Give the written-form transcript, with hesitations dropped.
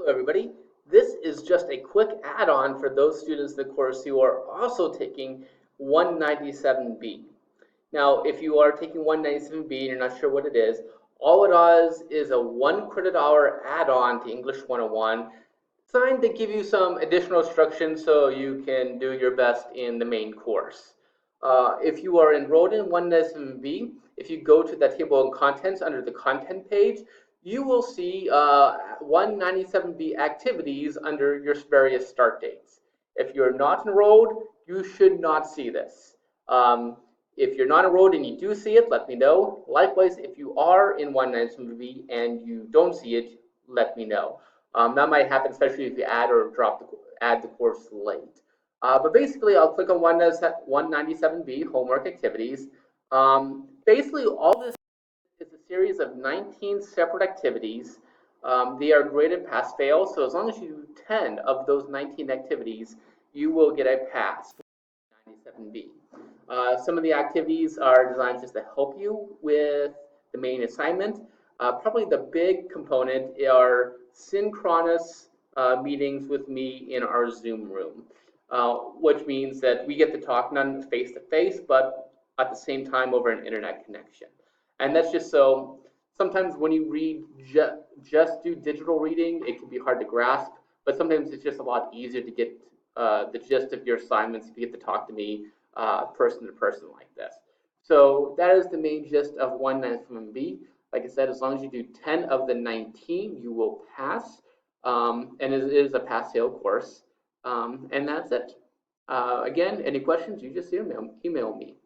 Hello, everybody. This is just a quick add-on for those students in the course who are also taking 197B. Now, if you are taking 197B and you're not sure what it is, all it is a 1 credit hour add-on to English 101, designed to give you some additional instruction so you can do your best in the main course. If you are enrolled in 197B, if you go to the table of contents under the content page, you will see 197B activities under your various start dates. If you're not enrolled, you should not see this. If you're not enrolled and you do see it, let me know. Likewise, if you are in 197B and you don't see it, let me know. That might happen, especially if you add or add the course late. But basically, I'll click on 197B, homework activities. Basically, all this is a series of 19 separate activities. They are graded pass fail, so as long as you do 10 of those 19 activities, you will get a pass for 97B. Some of the activities are designed just to help you with the main assignment. Probably the big component are synchronous meetings with me in our Zoom room, which means that we get to talk not face to face, but at the same time over an internet connection. And that's just so sometimes when you read just do digital reading, it can be hard to grasp, but sometimes it's just a lot easier to get the gist of your assignments if you get to talk to me person to person like this. So that is the main gist of 197B. Like I said, as long as you do 10 of the 19, you will pass. And it is a pass-fail course. And that's it. Again, any questions, you just email me.